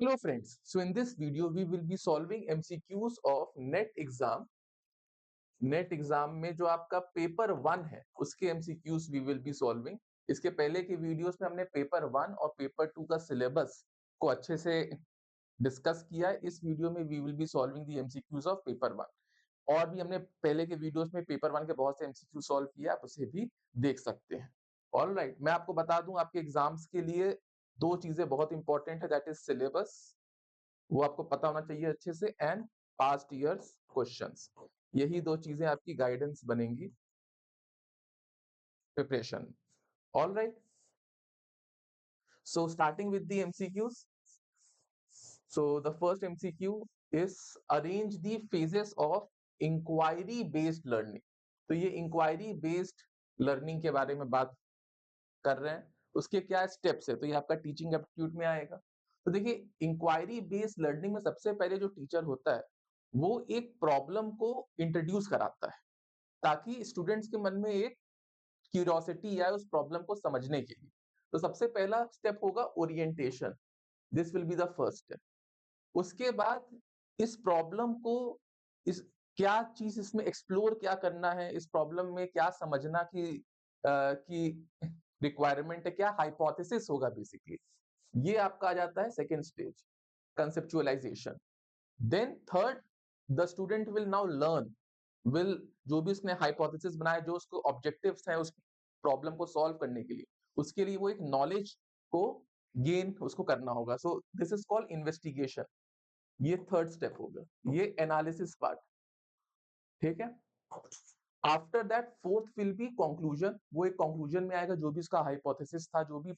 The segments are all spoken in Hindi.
Hello friends, so in this video we will be solving MCQs of net exam में जो आपका पेपर 1 है उसके MCQs we will be solving. इसके पहले के वीडियोस में हमने पेपर 1 और पेपर 2 का सिलेबस को अच्छे से डिस्कस किया है। इस वीडियो में we will be solving the MCQs of paper 1 और भी हमने पहले के वीडियोस में पेपर 1 के बहुत से MCQ सॉल्व किया, आप उसे भी देख सकते हैं। ऑलराइट, मैं आपको बता दूं आपके एग्जाम्स के लिए दो चीजें बहुत इंपॉर्टेंट है, दैट इज सिलेबस, वो आपको पता होना चाहिए अच्छे से, एंड पास्ट ईयर्स क्वेश्चंस। यही दो चीजें आपकी गाइडेंस बनेंगी preparation. All right, so starting with the MCQs। So the first MCQ is arrange the phases of inquiry based learning. तो ये इंक्वायरी बेस्ड लर्निंग के बारे में बात कर रहे हैं, उसके क्या स्टेप्स है, तो ये आपका टीचिंग एप्टीट्यूड में आएगा। तो देखिए, इंक्वायरी बेस्ड लर्निंग में सबसे पहले जो टीचर होता है वो एक प्रॉब्लम को इंट्रोड्यूस कराता है ताकि स्टूडेंट्स के मन में एक क्यूरियोसिटी आए उस प्रॉब्लम को समझने के लिए। तो सबसे पहला स्टेप होगा orientation, this will be the first step. उसके बाद इस प्रॉब्लम को, इस क्या चीज इसमें एक्सप्लोर क्या करना है, इस प्रॉब्लम में क्या समझना की रिक्वायरमेंट है, क्या हाइपोथेसिस होगा बेसिकली, ये आपका आ जाता है second stage, conceptualization. Then third, the student will now learn, will जो भी उसने हाइपोथेसिस बनाया, जो उसको ऑब्जेक्टिव्स हैं उस प्रॉब्लम को सॉल्व करने के लिए, उसके लिए वो एक नॉलेज को गेन उसको करना होगा। So this is called investigation, ये थर्ड स्टेप होगा, ये एनालिसिस पार्ट, ठीक है। After that fourth will be conclusion, वो एक कंक्लूजन में आएगा, जो भी उसका हाइपोथेसिस था, जो भी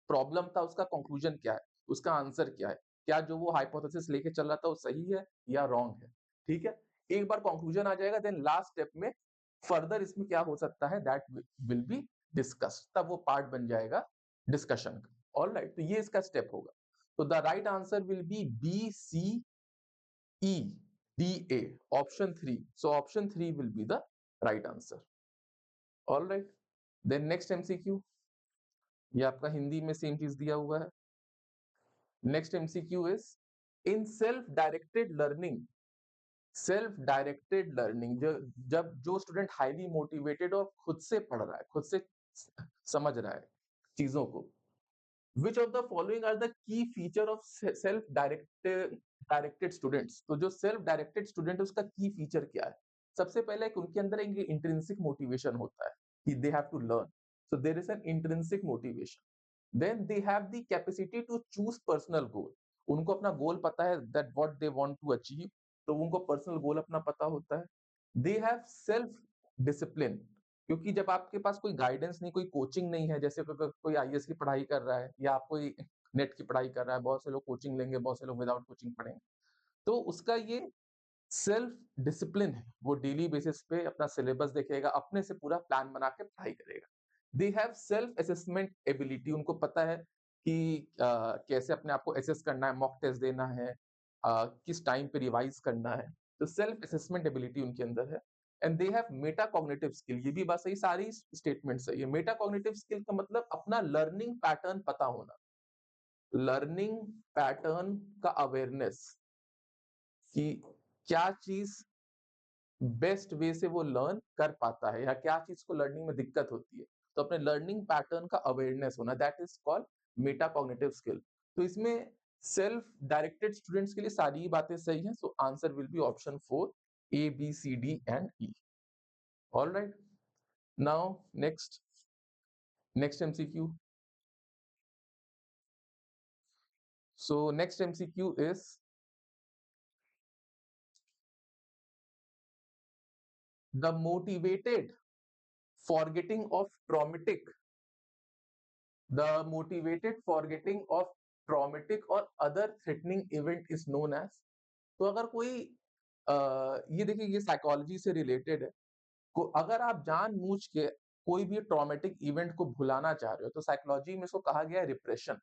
प्रॉब्लम था, उसका कंक्लूजन क्या है, उसका आंसर क्या है, क्या जो वो हाइपोथेसिस लेके चल रहा था वो सही है या रॉन्ग है, ठीक है। एक बार कंक्लूजन आ जाएगा, देन लास्ट स्टेप में फर्दर इसमें क्या हो सकता है, दैट विल बी डिस्कस, तब वो पार्ट बन जाएगा डिस्कशन का। ऑलराइट, तो ये इसका स्टेप होगा। तो the right answer will be b c e d a, option 3। So option 3 will be the right answer. All right, then next MCQ, ये आपका हिंदी में सेम चीज दिया हुआ है। Next MCQ is in self directed learning. Self directed learning, जब जो स्टूडेंट हाईली मोटिवेटेड और खुद से पढ़ रहा है, खुद से समझ रहा है चीजों को, which of the following are the key feature of self directed students. तो जो सेल्फ डायरेक्टेड स्टूडेंट है उसका की फीचर क्या है? सबसे पहले एक उनके अंदर एक इंट्रिंसिक मोटिवेशन होता है कि they have to learn, so there is an intrinsic motivation. Then they have the capacity to choose personal goal, उनको अपना गोल पता है, that what they want to achieve, तो उनको पर्सनल गोल अपना पता होता है। दे हैव सेल्फ डिसिप्लिन, क्योंकि जब आपके पास कोई गाइडेंस नहीं, कोई कोचिंग नहीं है, जैसे कोई IAS की पढ़ाई कर रहा है या आप कोई नेट की पढ़ाई कर रहा है, बहुत से लोग कोचिंग लेंगे, बहुत से लोग विदाउट कोचिंग पढ़ेंगे, तो उसका ये सेल्फ डिसिप्लिन है, वो डेली बेसिस पे अपना सिलेबस देखेगा, अपने से पूरा प्लान बना के पढ़ाई करेगा। They have self assessment ability, उनको पता है कि कैसे अपने आप को असेस करना है, मॉक टेस्ट देना है, किस टाइम पे रिवाइज करना है, तो सेल्फ असेसमेंट एबिलिटी उनके अंदर है। And they have Meta cognitive skill, ये भी बात सही, सारी स्टेटमेंट्स है ये। मेटा कॉग्निटिव स्किल का मतलब अपना लर्निंग पैटर्न पता होना, लर्निंग पैटर्न का अवेयरनेस, कि क्या चीज बेस्ट वे से वो लर्न कर पाता है या क्या चीज को लर्निंग में दिक्कत होती है, तो अपने लर्निंग पैटर्न का अवेयरनेस होना, that is called Meta cognitive skill. तो इसमें सेल्फ डायरेक्टेड स्टूडेंट्स के लिए सारी ही बातें सही हैं, सो answer will be option 4, A B C D and E। All right, now next MCQ। So next MCQ is the motivated forgetting of traumatic, the motivated forgetting of traumatic or other threatening event is known as। तो अगर कोई ये देखिए, ये साइकोलॉजी से रिलेटेड है, अगर आप जानबूझ के कोई भी ट्रॉमेटिक इवेंट को भुलाना चाह रहे हो, तो साइकोलॉजी में इसको कहा गया है रिप्रेशन,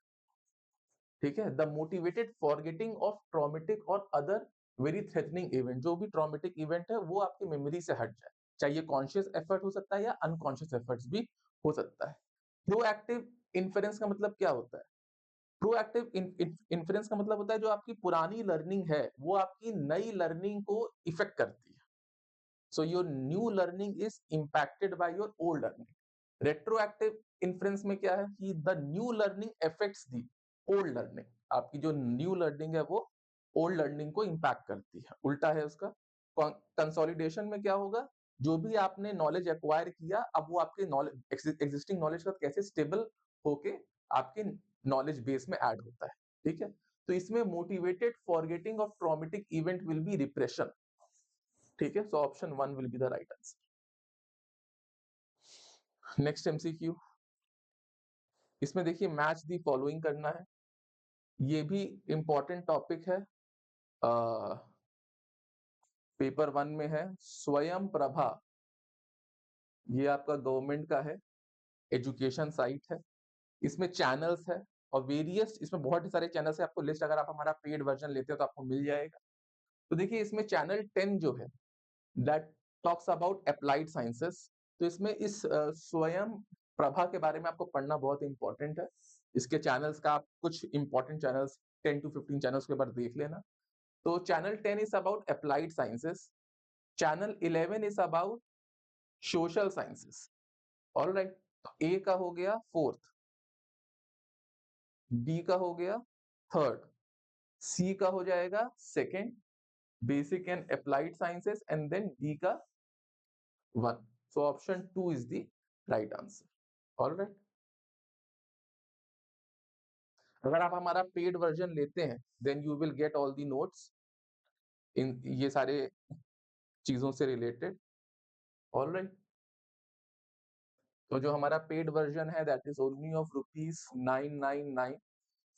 ठीक है। The motivated forgetting of traumatic और अदर वेरी थ्रेटनिंग इवेंट, जो भी ट्रॉमेटिक इवेंट है वो आपकी मेमोरी से हट जाए, चाहिए कॉन्शियस एफर्ट हो सकता है या अनकॉन्शियस एफर्ट्स भी हो सकता है। प्रोएक्टिव इन्फेरेंस का मतलब क्या होता है? प्रोएक्टिव इन्फ्रेंस का मतलब होता है जो आपकी पुरानी लर्निंग है वो आपकी नई लर्निंग को इफेक्ट करती है। So your new learning is impacted by your old learning. Retroactive inference में क्या है कि the new learning affects the old learning. आपकी जो new learning है वो old learning को impact करती है। उल्टा है उसका। कंसोलिडेशन में क्या होगा, जो भी आपने नॉलेज एक्वायर किया अब वो आपके नॉलेज एग्जिस्टिंग नॉलेज का कैसे स्टेबल होके आपके नॉलेज बेस में ऐड होता है। ठीक है, तो इसमें motivated forgetting of traumatic event will be repression. ठीक है, so option 1 will be the right answer. Next MCQ, इसमें देखिए मैच दी फॉलोइंग करना है। ये भी इंपॉर्टेंट टॉपिक है, पेपर 1 में है। स्वयं प्रभा, ये आपका गवर्नमेंट का है, एजुकेशन साइट है। इसमें चैनल्स है और वेरियस, इसमें बहुत सारे चैनल्स है। आपको लिस्ट अगर आप हमारा पेड वर्जन लेते हो तो आपको मिल जाएगा। तो देखिए इसमें चैनल 10 जो है that talks about applied sciences. तो इसमें इस स्वयं प्रभा के बारे में आपको पढ़ना बहुत इंपॉर्टेंट है। इसके चैनल्स का आप कुछ इंपॉर्टेंट चैनल्स 10 to 15 चैनल्स के बारे देख लेना। तो channel 10 is about applied sciences, channel 11 is about social sciences. Alright, A का हो गया फोर्थ, बी का हो गया थर्ड, सी का हो जाएगा second, basic and applied sciences, and then D का 1। So option 2 is the right answer. Alright, अगर आप हमारा पेड वर्जन लेते हैं then you will get all the notes in ये सारे चीजों से रिलेटेड। ऑलराइट, तो जो हमारा पेड वर्जन है दैट इज ओनली ऑफ ₹999।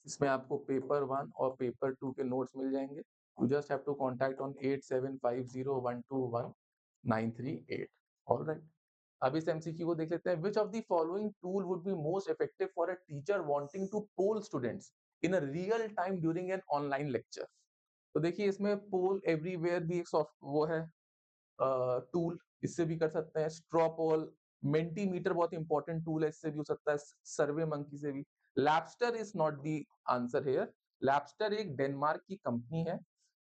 इसमें आपको पेपर 1 और पेपर 2 के नोट्स मिल जाएंगे। You just have to contact on 8750121938। All right, अब इस एमसीक्यू को देख लेते हैं। Which of the following tool would be most effective for a teacher wanting to poll students in a real time during an online lecture. तो देखिए इसमें पोल एवरीवेयर भी एक सॉफ्ट वो है टूल, इससे भी कर सकते हैं। स्ट्रॉ पोल, मेंटीमीटर बहुत इंपॉर्टेंट टूल है, इससे भी हो सकता है। सर्वे मंकी से भी। Lapster is not the answer here. Lapster एक डेनमार्क की कंपनी है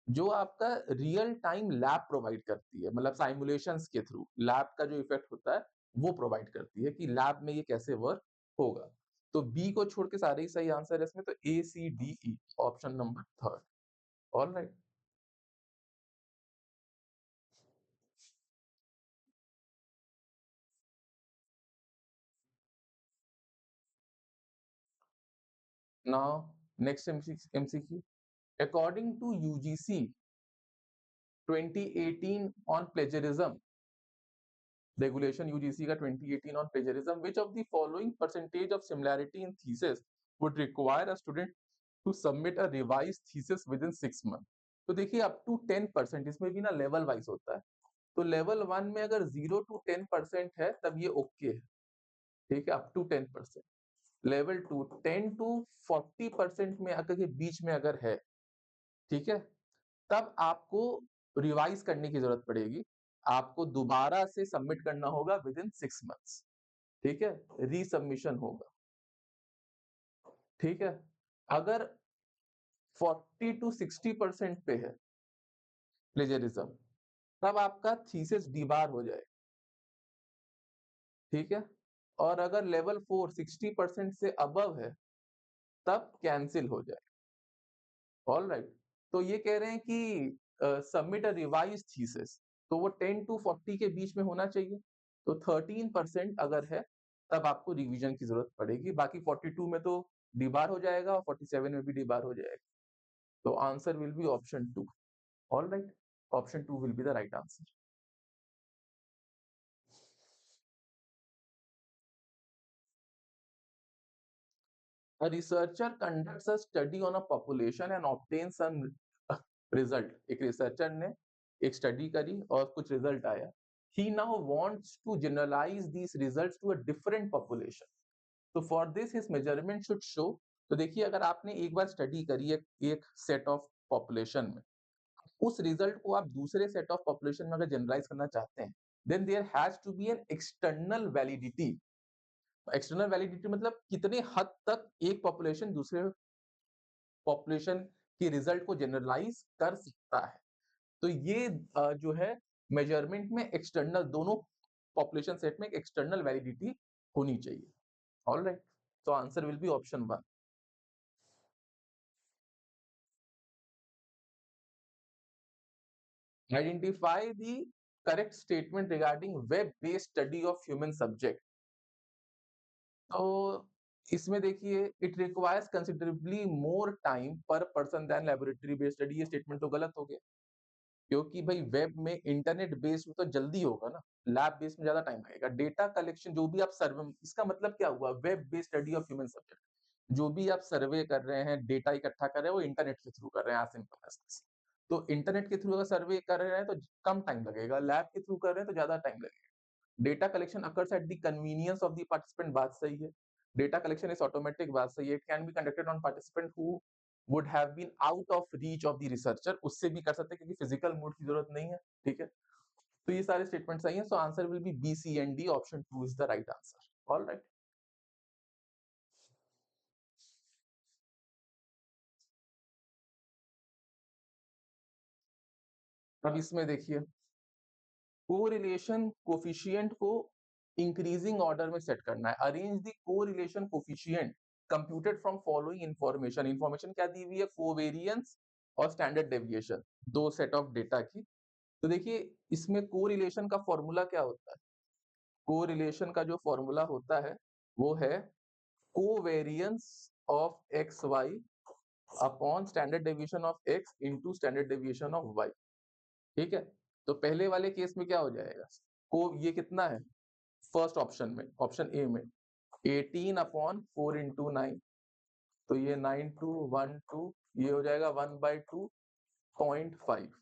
जो आपका रियल टाइम लैब प्रोवाइड करती है, मतलब साइमुलेशंस के थ्रू लैब का जो इफेक्ट होता है वो प्रोवाइड करती है कि लैब में ये कैसे वर्क होगा। तो बी को छोड़ के सारे ही सही आंसर है इसमें, तो A C D E, option number third. Alright, now next MCQ. According to UGC 2018 on plagiarism, regulation UGC का 2018 on plagiarism, which of the following percentage of similarity in thesis would require a student to submit a revised thesis within 6 months? तो देखिए अप टू 10%, इसमें भी ना लेवल वाइज होता है। तो लेवल 1 में अगर 0 to 10% है तब ये ओके है। ठीक है, अप टू 10%। लेवल 2 10 to 40% में अगर के बीच में अगर है, ठीक है, तब आपको रिवाइज करने की जरूरत पड़ेगी। आपको दोबारा से सबमिट करना होगा विद इन 6 मंथ्स। ठीक है, रीसबमिशन होगा। ठीक है, अगर 40 to 60% पे है प्लेजरिज्म, तब आपका थीसिस डीबार हो जाए। ठीक है, और अगर लेवल 4 60% से अबव है तब कैंसिल हो जाए। ऑल राइट, तो ये कह रहे हैं कि सबमिट अ रिवाइज थीसिस, तो वो 10 to 40 के बीच में होना चाहिए। तो 13% अगर है तब आपको रिवीजन की जरूरत पड़ेगी। बाकी 42 में तो डीबार हो जाएगा और 47 में भी डीबार हो जाएगा। तो answer will be option 2। All right, option 2 will be the right answer. A researcher conducts a study on a population and obtains some result. एक रिसर्चर ने एक स्टडी करी और कुछ रिजल्ट आया। He now wants to generalize these results to a different population. So for this his measurement should show। तो देखिए अगर आपने एक बार स्टडी करी है एक सेट ऑफ पॉपुलेशन में, उस रिजल्ट को आप दूसरे सेट ऑफ पॉपुलेशन में अगर जनरलाइज करना चाहते हैं, then there has to be an external validity. External validity मतलब कितने हद तक एक पॉपुलेशन दूसरे पॉपुलेशन के रिजल्ट को जनरलाइज कर सकता है। तो ये जो है मेजरमेंट में एक्सटर्नल दोनों पॉपुलेशन सेट में एक एक्सटर्नल वैलिडिटी होनी चाहिए। ऑलराइट, तो answer will be option 1। Identify the correct statement regarding web based study of human subject. तो इसमें देखिए, it requires considerably more time per person than laboratory based study. ये स्टेटमेंट तो गलत हो गया, क्योंकि भाई वेब में इंटरनेट बेस्ड में तो जल्दी होगा ना, लैब बेस्ड में ज्यादा टाइम लगेगा। डेटा कलेक्शन जो भी आप सर्वे, इसका मतलब क्या हुआ, web based study of human subject, जो भी आप सर्वे कर रहे हैं, डेटा इकट्ठा कर रहे हैं, वो इंटरनेट के थ्रू कर रहे हैं, एज सिंपल एज दिस। तो इंटरनेट के थ्रू अगर सर्वे कर रहे हैं तो कम टाइम लगेगा, लैब के थ्रू कर रहे हैं तो ज्यादा टाइम लगेगा। Data collection occurs at the convenience of the participant, बात सही है। डेटा कलेक्शन इज ऑटोमेटिक, बात सही है। It can be conducted on participant who would have been out of reach of the researcher, उससे भी कर सकते हैं क्योंकि फिजिकल मोड की जरूरत नहीं है, ठीक है। तो ये सारे स्टेटमेंट सही है, so answer will be b, c and d, option 2 is the right answer. All right, अब इसमें देखिए, कोरिलेशन कोफिशिएंट को इंक्रीजिंग ऑर्डर में सेट करना है। Arrange the correlation coefficient computed from following information. Information क्या दी हुई है, कोवेरियंस और स्टैंडर्ड डेविएशन, दो सेट ऑफ डेटा की। तो देखिए, इसमें कोरिलेशन का फॉर्मूला क्या होता है, कोरिलेशन का जो फॉर्मूला होता है वो है covariance of x y upon standard deviation of x into standard deviation of y, ठीक है। तो पहले वाले केस में क्या हो जाएगा, को ये कितना है, फर्स्ट ऑप्शन में, ऑप्शन ए में 18 अपॉन 4 इंटू 9, तो ये 9 टू 1 2, ये हो जाएगा 1/2.5,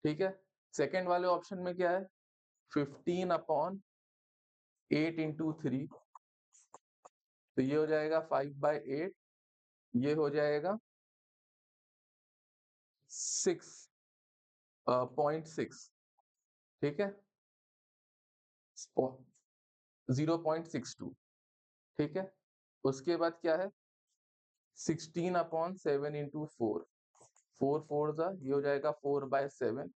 ठीक है। सेकेंड वाले ऑप्शन में क्या है, 15 अपॉन 8 इंटू 3, तो ये हो जाएगा 5/8, ये हो जाएगा 6.6, ठीक है, 0.62, ठीक है। उसके बाद क्या है, 16/7 इंटू 4, 4 4 ये हो जाएगा 4/7,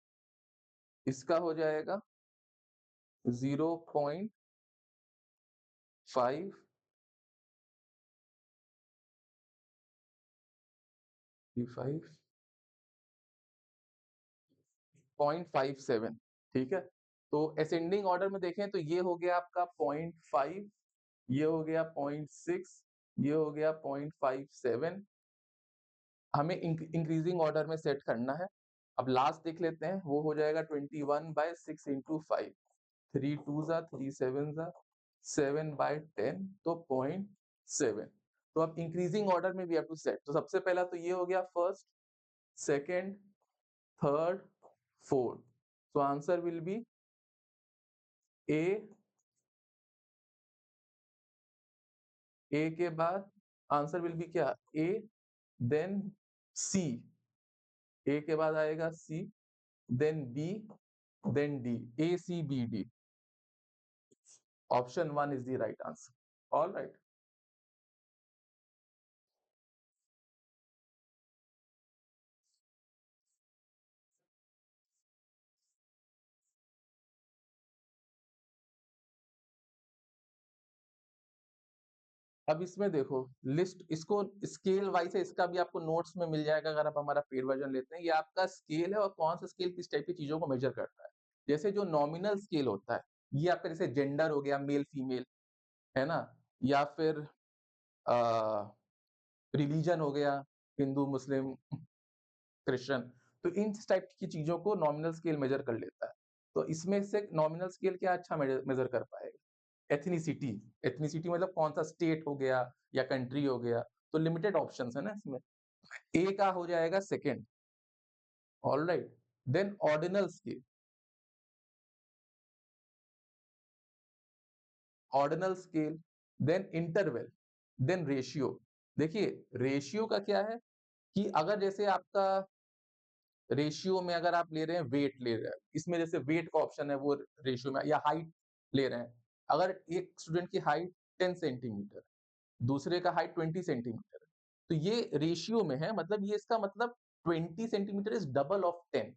इसका हो जाएगा 0.5 5.57, ठीक है। तो असेंडिंग ऑर्डर में देखें तो ये हो गया आपका 0.5, ये हो गया 0.6, ये हो गया 0.57, हमें इंक्रीजिंग ऑर्डर में सेट करना है। अब लास्ट देख लेते हैं, वो हो जाएगा 21/6 इंटू 5, 3 2 3 7 7/10, तो 0.7। तो अब इंक्रीजिंग ऑर्डर में वी हैव टू सेट, तो सबसे पहला तो ये हो गया फर्स्ट, सेकेंड, थर्ड, फोर्थ। तो आंसर विल बी ए, ए के बाद आंसर विल बी क्या, ए देन सी, ए के बाद आएगा C, then B, then D, A C B D, option 1 is the right answer. All right, अब इसमें देखो लिस्ट, इसको स्केल वाइज है, इसका भी आपको नोट्स में मिल जाएगा अगर आप हमारा पेड वर्जन लेते हैं। ये आपका स्केल है और कौन सा स्केल किस टाइप की चीजों को मेजर करता है। जैसे जो नॉमिनल स्केल होता है, ये आपका जैसे जेंडर हो गया, मेल फीमेल, है ना, या फिर रिलीजन हो गया, हिंदू मुस्लिम क्रिश्चियन, तो इन टाइप की चीजों को नॉमिनल स्केल मेजर कर लेता है। तो इसमें से नॉमिनल स्केल क्या अच्छा मेजर कर पाएगा, एथनिसिटी। एथनिसिटी मतलब कौन सा स्टेट हो गया या कंट्री हो गया, तो लिमिटेड ऑप्शंस है ना इसमें। ए का हो जाएगा second, all right, then ordinal scale, ordinal scale, then interval, then ratio. देखिए, रेशियो का क्या है कि अगर जैसे आपका रेशियो में अगर आप ले रहे हैं, वेट ले रहे हैं, इसमें जैसे वेट का ऑप्शन है वो रेशियो में, या हाइट ले रहे हैं, अगर एक स्टूडेंट की हाइट 10 सेंटीमीटर, दूसरे का हाइट 20 सेंटीमीटर, तो ये रेशियो में है, मतलब ये इसका मतलब 20 सेंटीमीटर इज डबल ऑफ 10।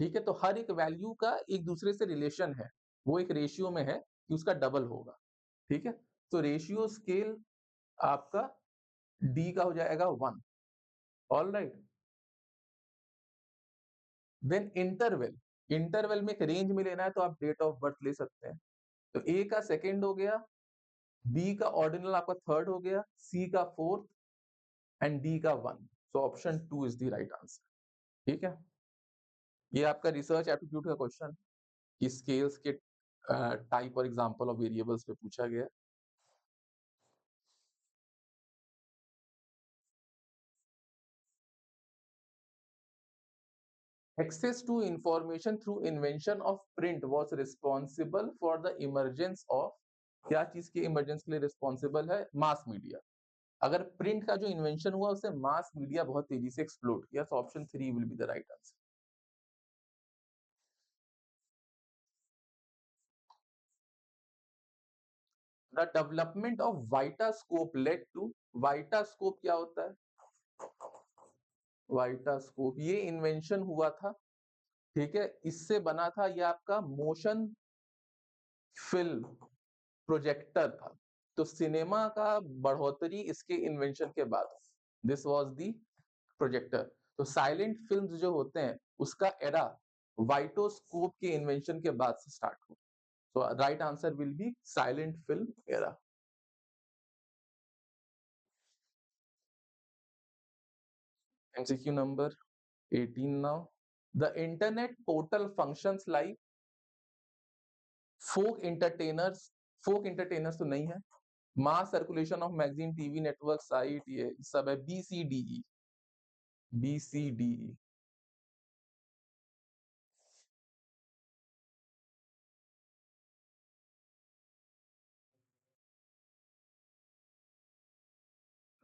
ठीक है, तो हर एक वैल्यू का एक दूसरे से रिलेशन है, वो एक रेशियो में है कि उसका डबल होगा। ठीक है, तो रेशियो स्केल आपका डी का हो जाएगा 1। All right, then interval, interval में एक रेंज में लेना है तो आप डेट ऑफ बर्थ ले सकते हैं। तो ए का सेकेंड हो गया, बी का ऑर्डिनल आपका थर्ड हो गया, सी का फोर्थ एंड डी का 1। So option 2 is the right answer. ठीक है, ये आपका रिसर्च एप्टीट्यूड का क्वेश्चन कि स्केल्स के टाइप और एग्जांपल ऑफ वेरिएबल्स पे पूछा गया। Access to information through invention of print was responsible for the emergence of, क्या चीज के इमरजेंस के लिए रिस्पॉन्सिबल है? Mass media. अगर प्रिंट का जो इन्वेंशन हुआ उससे मास मीडिया बहुत तेजी से एक्सप्लोड किया, तो option 3 will be the right answer. The development of vitascope led to, vitascope क्या होता है? वाइटास्कोप ये इन्वेंशन हुआ था, ठीक है, इससे बना था ये आपका मोशन फिल्म प्रोजेक्टर था। तो सिनेमा का बढ़ोतरी इसके इन्वेंशन के बाद, दिस वाज द प्रोजेक्टर। तो साइलेंट फिल्म्स जो होते हैं उसका एरा वाइटोस्कोप के इन्वेंशन के बाद से स्टार्ट हुआ। तो right answer will be silent film era. MCQ number 18 now, the internet portal functions like folk entertainers, folk entertainers तो नहीं है, mass circulation of magazine, TV network, site, ये सब है, B C D E, B C D E.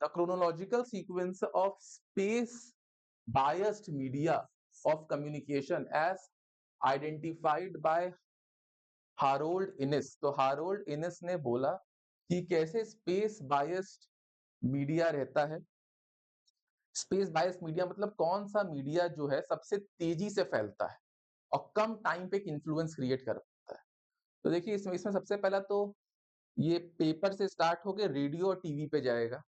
The chronological sequence of space biased media of communication as identified by Harold Innis. तो हारोल्ड इनिस ने बोला कि कैसे स्पेस बायस्ड मीडिया रहता है। स्पेस बायस्ड मीडिया मतलब कौन सा मीडिया जो है सबसे तेजी से फैलता है और कम टाइम पे इन्फ्लुएंस क्रिएट करता है। तो देखिए इसमें इसमें सबसे पहला तो ये पेपर से स्टार्ट होके रेडियो और टीवी पे जाएगा,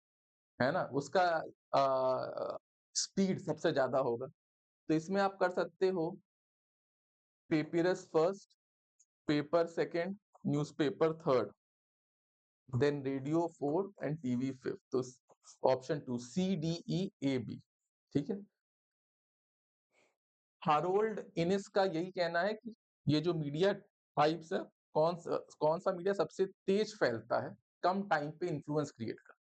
है ना, उसका स्पीड सबसे ज्यादा होगा। तो इसमें आप कर सकते हो papyrus first, paper second, newspaper third, then radio fourth and TV fifth. तो option 2 C D E A B. ठीक है, हारोल्ड इनिस का यही कहना है कि ये जो मीडिया टाइप्स है, कौन सा मीडिया सबसे तेज फैलता है, कम टाइम पे इन्फ्लुएंस क्रिएट करता है।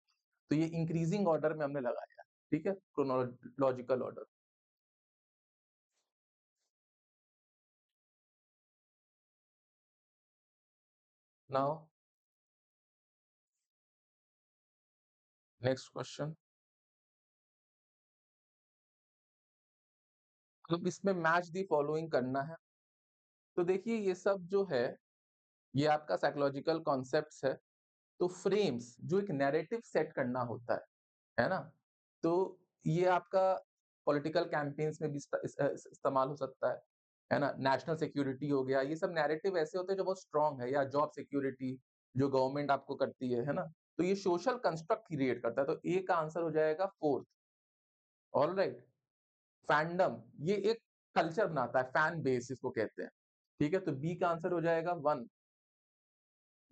तो ये इंक्रीजिंग ऑर्डर में हमने लगाया है। ठीक है, chronological order. Now next question, अब इसमें मैच दी फॉलोइंग करना है। तो देखिए ये सब जो है ये आपका साइकोलॉजिकल कॉन्सेप्ट्स है। तो फ्रेम्स जो एक नैरेटिव सेट करना होता है ना, तो ये आपका पॉलिटिकल कैंपेन्स में भी इस्तेमाल हो सकता है ना, नेशनल सिक्योरिटी हो गया, ये सब नैरेटिव ऐसे होते हैं जो बहुत स्ट्रांग है, या जॉब सिक्योरिटी जो गवर्नमेंट आपको करती है ना, तो ये सोशल कंस्ट्रक्ट क्रिएट करता है। तो ए का आंसर हो जाएगा फोर्थ। ऑल राइट, फैंडम ये एक कल्चर बनाता है, फैन बेस इसको कहते हैं। ठीक है, तो बी का आंसर हो जाएगा 1।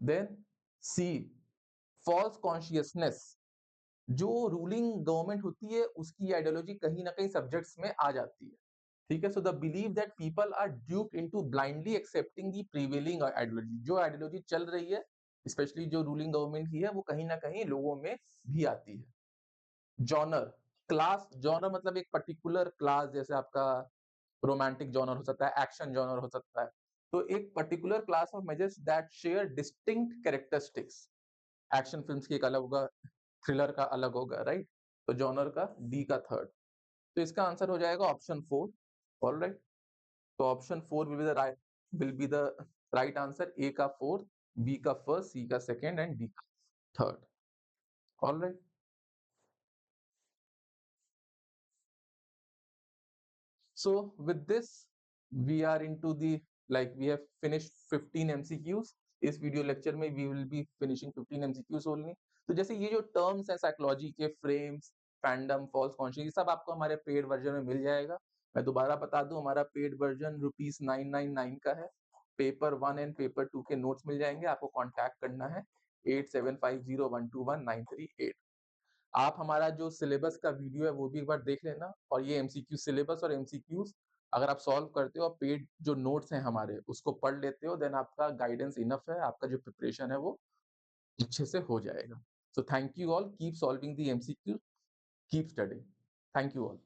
देन सी, फॉल्स कॉन्शियसनेस, जो रूलिंग गवर्नमेंट होती है उसकी आइडियोलॉजी कहीं ना कहीं सब्जेक्ट्स में आ जाती है। ठीक है, so the believe that people are duped into blindly accepting the prevailing ideology, जो आइडियोलॉजी चल रही है स्पेशली जो रूलिंग गवर्नमेंट की है वो कहीं ना कहीं लोगों में भी आती है। जॉनर, क्लास, जॉनर मतलब एक पर्टिकुलर क्लास, जैसे आपका रोमांटिक जॉनर हो सकता है, एक्शन जॉनर हो सकता है। तो एक particular class of measures that share distinct characteristics, action films की एक अलग होगा, थ्रिलर का अलग होगा, राइट। तो जॉनर का डी का थर्ड। तो इसका आंसर हो जाएगा ऑप्शन 4। ऑलराइट, तो option 4 will be the right answer. A का फोर्थ, बी का फर्स्ट, सी का सेकंड एंड डी का third. Alright, So with this, we are into the, like, we have finished 15 MCQs. इस वीडियो लेक्चर में we will be finishing 15 MCQs only. तो जैसे ये जो टर्म्स है साइकोलॉजी के, फ्रेम्स, फैंडम, फॉल्स कॉन्शियस, ये सब आपको हमारे पेड वर्जन में मिल जाएगा. मैं दोबारा बता दूं, हमारा पेड वर्जन ₹999 का है. पेपर 1 एंड पेपर 2 के नोट्स मिल जाएंगे. आपको कॉन्टैक्ट करना है 8750121938. आप हमारा जो सिलेबस का वीडियो है वो भी एक बार देख लेना, और ये एमसीक्यू सिलेबस और एमसीक्यूज अगर आप सॉल्व करते हो और पेड जो नोट्स हैं हमारे उसको पढ़ लेते हो, देन आपका गाइडेंस इनफ है, आपका जो प्रिपरेशन है वो अच्छे से हो जाएगा. So thank you all, keep solving the MCQ, keep studying. Thank you all.